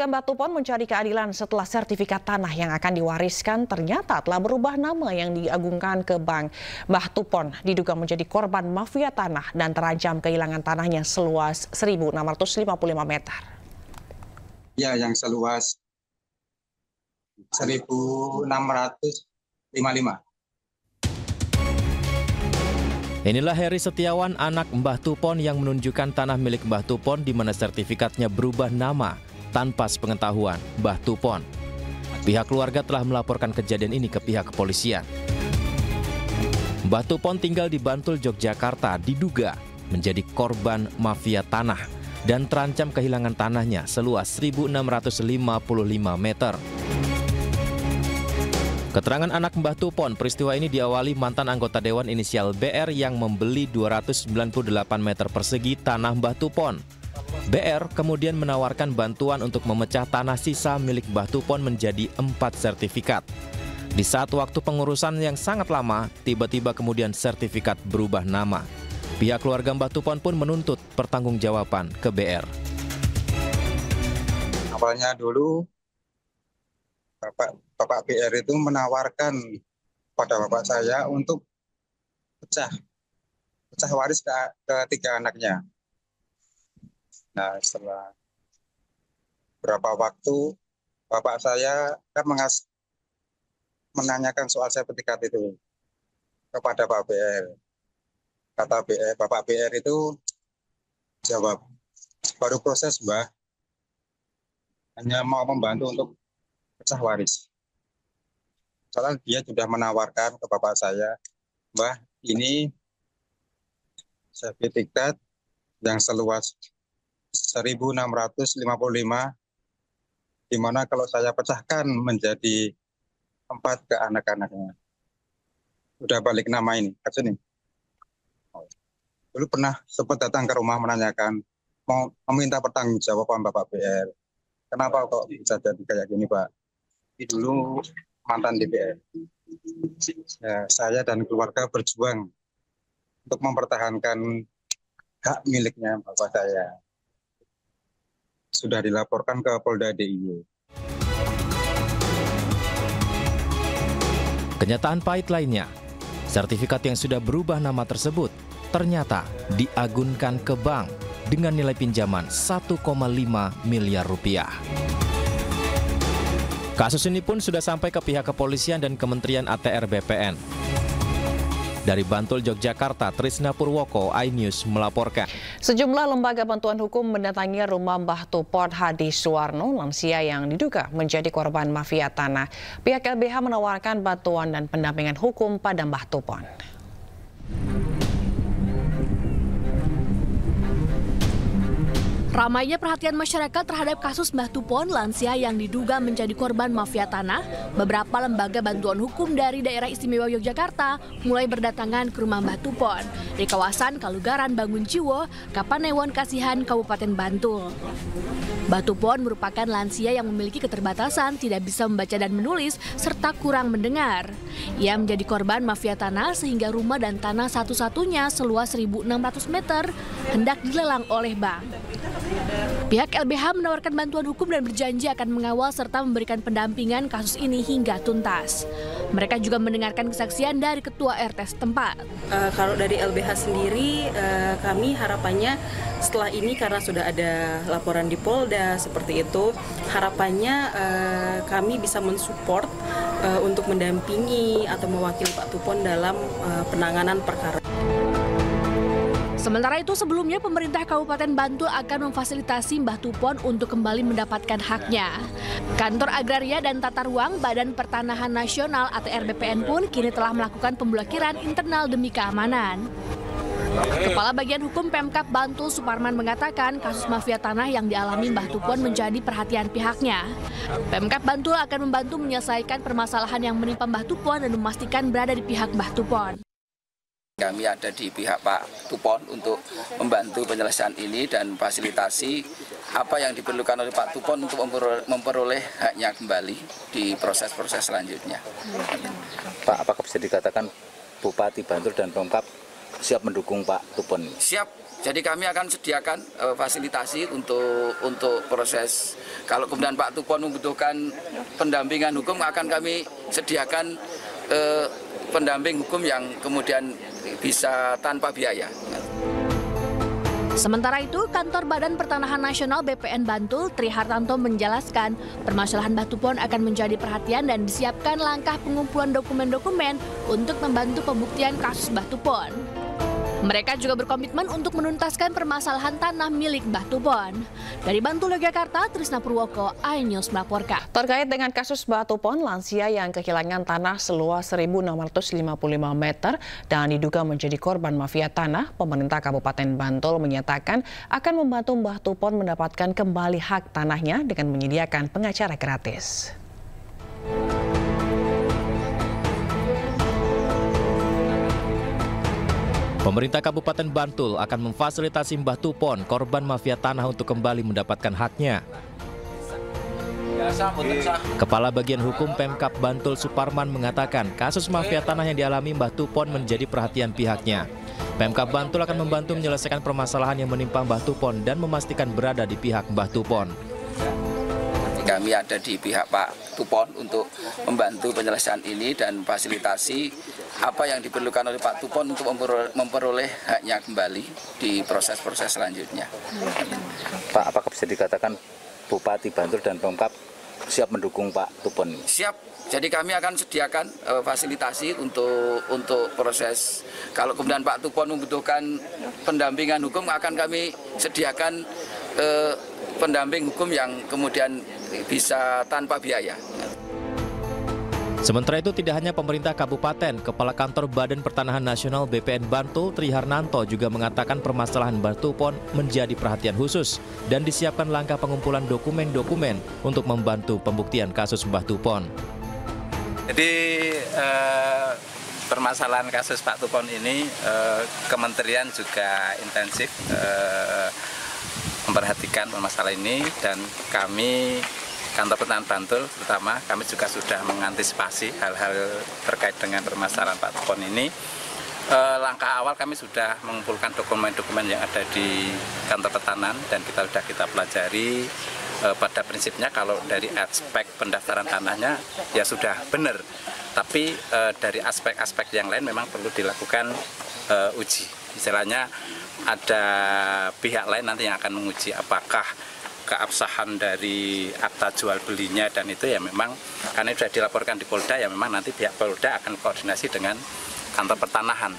Mbah Tupon mencari keadilan setelah sertifikat tanah yang akan diwariskan ternyata telah berubah nama yang diagungkan ke bank. Mbah Tupon diduga menjadi korban mafia tanah dan terancam kehilangan tanahnya seluas 1.655 meter. Ya, yang seluas 1.655. Inilah Heri Setiawan, anak Mbah Tupon yang menunjukkan tanah milik Mbah Tupon di mana sertifikatnya berubah nama tanpa sepengetahuan Mbah Tupon. Pihak keluarga telah melaporkan kejadian ini ke pihak kepolisian. Mbah Tupon tinggal di Bantul, Yogyakarta, diduga menjadi korban mafia tanah dan terancam kehilangan tanahnya seluas 1.655 meter. Keterangan anak Mbah Tupon, peristiwa ini diawali mantan anggota Dewan inisial BR yang membeli 298 meter persegi tanah Mbah Tupon. BR kemudian menawarkan bantuan untuk memecah tanah sisa milik Mbah Tupon menjadi 4 sertifikat. Di saat waktu pengurusan yang sangat lama, tiba-tiba kemudian sertifikat berubah nama. Pihak keluarga Mbah Tupon pun menuntut pertanggungjawaban ke BR. Awalnya dulu Bapak BR itu menawarkan pada bapak saya untuk pecah waris ke 3 anaknya. Nah, setelah berapa waktu bapak saya kan menanyakan soal sertifikat itu kepada Pak BR. Kata BR, Bapak BR itu jawab, baru proses Mbah, hanya mau membantu untuk pecah waris. Soalnya dia sudah menawarkan ke bapak saya, Mbah, ini sertifikat yang seluas 1.655, di mana kalau saya pecahkan menjadi 4 ke anak-anaknya. Udah balik nama ini, kasus ini. Dulu pernah sempat datang ke rumah menanyakan, mau meminta pertanggungjawaban Bapak BR. Kenapa kok bisa jadi kayak gini, Pak? Ini dulu mantan DPR. Ya, saya dan keluarga berjuang untuk mempertahankan hak miliknya bapak saya. Sudah dilaporkan ke Polda DIY. Kenyataan pahit lainnya, sertifikat yang sudah berubah nama tersebut ternyata diagunkan ke bank dengan nilai pinjaman 1,5 miliar rupiah. Kasus ini pun sudah sampai ke pihak kepolisian dan Kementerian ATR BPN. Dari Bantul, Yogyakarta, Trisna Purwoko, iNews melaporkan. Sejumlah lembaga bantuan hukum mendatangi rumah Mbah Tupon Hadi Suwarno, lansia yang diduga menjadi korban mafia tanah. Pihak LBH menawarkan bantuan dan pendampingan hukum pada Mbah Tupon. Ramainya perhatian masyarakat terhadap kasus Mbah Tupon, lansia yang diduga menjadi korban mafia tanah, beberapa lembaga bantuan hukum dari daerah istimewa Yogyakarta mulai berdatangan ke rumah Mbah Tupon di kawasan Kalugaran Bangunjiwo, Kapanewon Kasihan, Kabupaten Bantul. Mbah Tupon merupakan lansia yang memiliki keterbatasan, tidak bisa membaca dan menulis, serta kurang mendengar. Ia menjadi korban mafia tanah sehingga rumah dan tanah satu-satunya seluas 1.600 meter hendak dilelang oleh bank. Pihak LBH menawarkan bantuan hukum dan berjanji akan mengawal serta memberikan pendampingan kasus ini hingga tuntas. Mereka juga mendengarkan kesaksian dari ketua RT setempat. Kalau dari LBH sendiri, kami harapannya setelah ini karena sudah ada laporan di Polda seperti itu, harapannya kami bisa mensupport untuk mendampingi atau mewakili Pak Tupon dalam penanganan perkara. Sementara itu, sebelumnya pemerintah Kabupaten Bantul akan memfasilitasi Mbah Tupon untuk kembali mendapatkan haknya. Kantor Agraria dan Tata Ruang Badan Pertanahan Nasional ATR BPN pun kini telah melakukan pemblokiran internal demi keamanan. Kepala Bagian Hukum Pemkab Bantul Suparman mengatakan kasus mafia tanah yang dialami Mbah Tupon menjadi perhatian pihaknya. Pemkab Bantul akan membantu menyelesaikan permasalahan yang menimpa Mbah Tupon dan memastikan berada di pihak Mbah Tupon. Kami ada di pihak Pak Tupon untuk membantu penyelesaian ini dan fasilitasi apa yang diperlukan oleh Pak Tupon untuk memperoleh haknya kembali di proses-proses selanjutnya. Pak, apakah bisa dikatakan Bupati Bantul dan Pemkab siap mendukung Pak Tupon? Siap. Jadi kami akan sediakan fasilitasi untuk proses. Kalau kemudian Pak Tupon membutuhkan pendampingan hukum, akan kami sediakan pendamping hukum yang kemudian bisa tanpa biaya. Sementara itu, Kantor Badan Pertanahan Nasional BPN Bantul, Tri Hartanto menjelaskan permasalahan Mbah Tupon akan menjadi perhatian dan disiapkan langkah pengumpulan dokumen-dokumen untuk membantu pembuktian kasus Mbah Tupon. Mereka juga berkomitmen untuk menuntaskan permasalahan tanah milik Mbah Tupon. Dari Bantul, Yogyakarta, Trisna Purwoko, iNews melaporkan. Terkait dengan kasus Mbah Tupon, lansia yang kehilangan tanah seluas 1.655 meter dan diduga menjadi korban mafia tanah, pemerintah Kabupaten Bantul menyatakan akan membantu Mbah Tupon mendapatkan kembali hak tanahnya dengan menyediakan pengacara gratis. Pemerintah Kabupaten Bantul akan memfasilitasi Mbah Tupon, korban mafia tanah, untuk kembali mendapatkan haknya. Kepala Bagian Hukum Pemkab Bantul Suparman mengatakan kasus mafia tanah yang dialami Mbah Tupon menjadi perhatian pihaknya. Pemkab Bantul akan membantu menyelesaikan permasalahan yang menimpa Mbah Tupon dan memastikan berada di pihak Mbah Tupon. Kami ada di pihak Pak Tupon untuk membantu penyelesaian ini dan fasilitasi apa yang diperlukan oleh Pak Tupon untuk memperoleh haknya kembali di proses-proses selanjutnya. Pak, apakah bisa dikatakan Bupati Bantul dan Pemkab siap mendukung Pak Tupon? Siap. Jadi kami akan sediakan fasilitasi untuk proses. Kalau kemudian Pak Tupon membutuhkan pendampingan hukum, akan kami sediakan pendamping hukum yang kemudian bisa tanpa biaya. Sementara itu tidak hanya pemerintah kabupaten, Kepala Kantor Badan Pertanahan Nasional BPN Bantul, Tri Hartanto, juga mengatakan permasalahan Mbah Tupon menjadi perhatian khusus dan disiapkan langkah pengumpulan dokumen-dokumen untuk membantu pembuktian kasus Mbah Tupon. Jadi permasalahan kasus Pak Tupon ini Kementerian juga intensif memperhatikan permasalahan ini, dan kami Kantor Pertanahan Bantul terutama kami juga sudah mengantisipasi hal-hal terkait dengan permasalahan Pak Tupon ini. Langkah awal kami sudah mengumpulkan dokumen-dokumen yang ada di Kantor Pertanahan dan kita pelajari. Pada prinsipnya kalau dari aspek pendaftaran tanahnya ya sudah benar, tapi dari aspek-aspek yang lain memang perlu dilakukan uji. Istilahnya ada pihak lain nanti yang akan menguji apakah keabsahan dari akta jual belinya, dan itu ya memang karena sudah dilaporkan di Polda, ya memang nanti pihak Polda akan koordinasi dengan Kantor Pertanahan.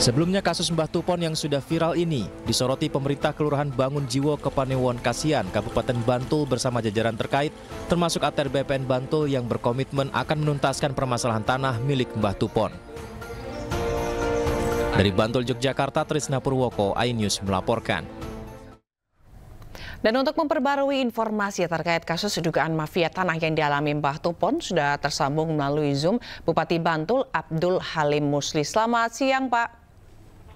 Sebelumnya kasus Mbah Tupon yang sudah viral ini disoroti pemerintah Kelurahan Bangun Jiwo Kepanewon Kasian, Kabupaten Bantul bersama jajaran terkait, termasuk ATR BPN Bantul yang berkomitmen akan menuntaskan permasalahan tanah milik Mbah Tupon. Dari Bantul, Yogyakarta, Trisna Purwoko, iNews melaporkan. Dan untuk memperbarui informasi terkait kasus dugaan mafia tanah yang dialami Mbah Tupon, sudah tersambung melalui Zoom Bupati Bantul Abdul Halim Musli. Selamat siang, Pak.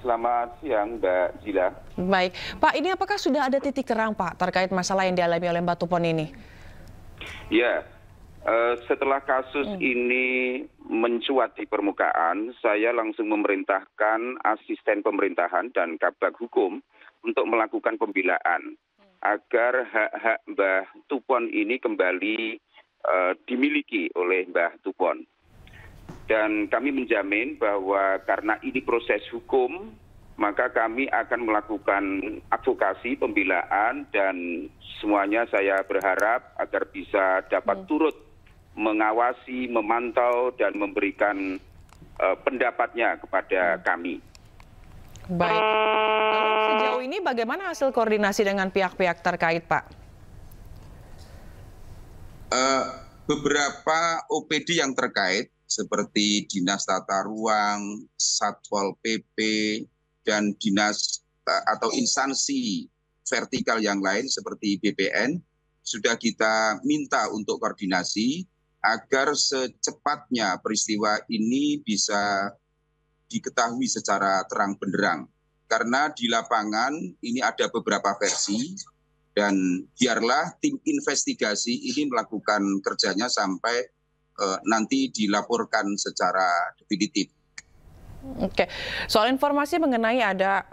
Selamat siang, Mbak Jila. Baik, Pak, ini apakah sudah ada titik terang, Pak, terkait masalah yang dialami oleh Mbah Tupon ini? Ya, setelah kasus ini mencuat di permukaan, saya langsung memerintahkan asisten pemerintahan dan Kabag Hukum untuk melakukan pembelaan agar hak-hak Mbah Tupon ini kembali dimiliki oleh Mbah Tupon. Dan kami menjamin bahwa karena ini proses hukum, maka kami akan melakukan advokasi, pembelaan, dan semuanya saya berharap agar bisa dapat turut mengawasi, memantau, dan memberikan pendapatnya kepada kami. Baik. Lalu sejauh ini bagaimana hasil koordinasi dengan pihak-pihak terkait, Pak? Beberapa OPD yang terkait seperti Dinas Tata Ruang, Satpol PP, dan dinas atau instansi vertikal yang lain seperti BPN sudah kita minta untuk koordinasi agar secepatnya peristiwa ini bisa diketahui secara terang benderang. Karena di lapangan ini ada beberapa versi, dan biarlah tim investigasi ini melakukan kerjanya sampai nanti dilaporkan secara definitif. Oke, soal informasi mengenai ada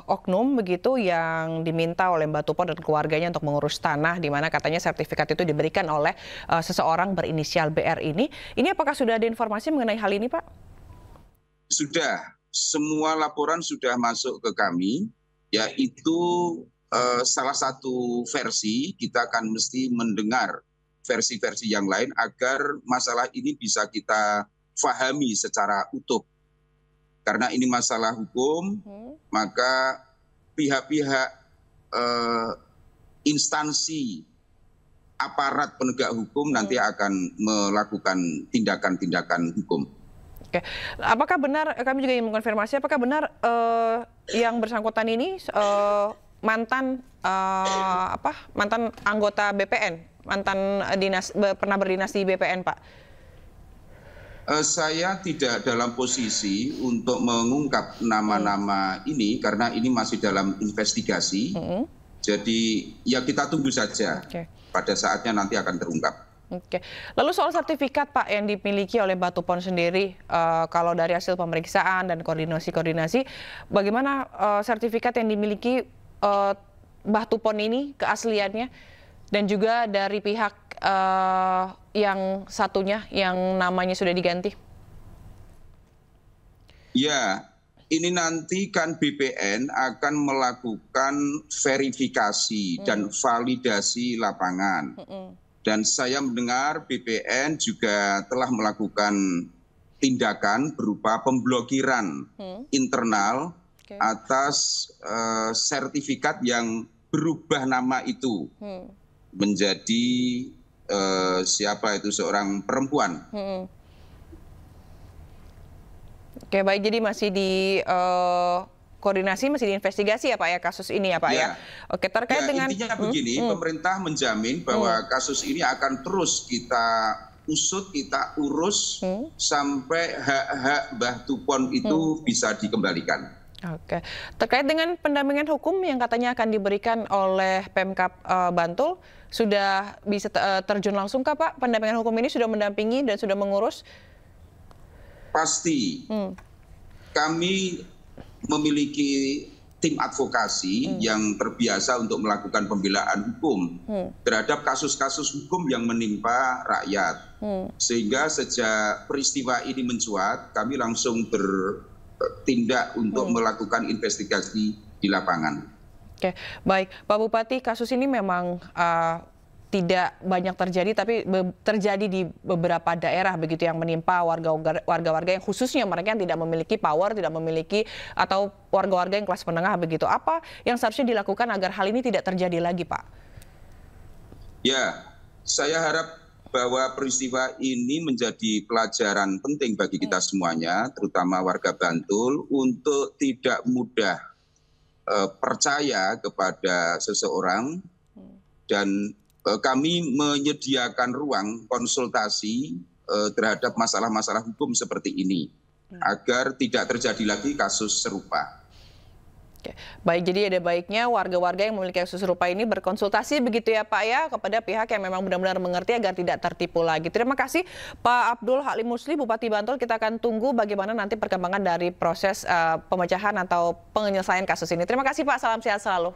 oknum begitu yang diminta oleh Mbak Tupon dan keluarganya untuk mengurus tanah, di mana katanya sertifikat itu diberikan oleh seseorang berinisial BR ini apakah sudah ada informasi mengenai hal ini, Pak? Sudah, semua laporan sudah masuk ke kami, yaitu salah satu versi. Kita akan mesti mendengar versi-versi yang lain agar masalah ini bisa kita pahami secara utuh. Karena ini masalah hukum, maka pihak-pihak instansi aparat penegak hukum nanti akan melakukan tindakan-tindakan hukum. Oke, apakah benar, kami juga ingin mengkonfirmasi, apakah benar yang bersangkutan ini mantan anggota BPN, mantan pernah berdinas di BPN, Pak? Saya tidak dalam posisi untuk mengungkap nama-nama ini karena ini masih dalam investigasi. Jadi ya kita tunggu saja. Pada saatnya nanti akan terungkap. Oke. Lalu soal sertifikat, Pak, yang dimiliki oleh Mbah Tupon sendiri, kalau dari hasil pemeriksaan dan koordinasi, bagaimana sertifikat yang dimiliki Mbah Tupon ini keasliannya, dan juga dari pihak yang satunya yang namanya sudah diganti? Ya, ini nanti kan BPN akan melakukan verifikasi dan validasi lapangan. Dan saya mendengar BPN juga telah melakukan tindakan berupa pemblokiran internal atas sertifikat yang berubah nama itu menjadi siapa itu, seorang perempuan. Oke, baik, jadi masih di koordinasi, masih diinvestigasi ya Pak ya kasus ini ya Pak ya. Oke, terkait dengan intinya begini, pemerintah menjamin bahwa kasus ini akan terus kita usut, kita urus sampai hak-hak Mbah Tupon itu bisa dikembalikan. Oke, terkait dengan pendampingan hukum yang katanya akan diberikan oleh Pemkab Bantul, sudah bisa terjun langsung kah Pak? Pendampingan hukum ini sudah mendampingi dan sudah mengurus? Pasti. Kami memiliki tim advokasi yang terbiasa untuk melakukan pembelaan hukum terhadap kasus-kasus hukum yang menimpa rakyat. Sehingga sejak peristiwa ini mencuat, kami langsung bertindak untuk melakukan investigasi di lapangan. Oke, baik. Pak Bupati, kasus ini memang tidak banyak terjadi, tapi terjadi di beberapa daerah begitu yang menimpa warga-warga yang khususnya mereka yang tidak memiliki power, tidak memiliki, atau warga-warga yang kelas menengah begitu. Apa yang seharusnya dilakukan agar hal ini tidak terjadi lagi, Pak? Ya, saya harap bahwa peristiwa ini menjadi pelajaran penting bagi kita semuanya, terutama warga Bantul, untuk tidak mudah percaya kepada seseorang, dan kami menyediakan ruang konsultasi terhadap masalah-masalah hukum seperti ini agar tidak terjadi lagi kasus serupa. Oke. Baik, jadi ada baiknya warga-warga yang memiliki kasus serupa ini berkonsultasi begitu ya Pak ya kepada pihak yang memang benar-benar mengerti agar tidak tertipu lagi. Terima kasih Pak Abdul Halim Musli, Bupati Bantul. Kita akan tunggu bagaimana nanti perkembangan dari proses pemecahan atau penyelesaian kasus ini. Terima kasih Pak, salam sehat selalu.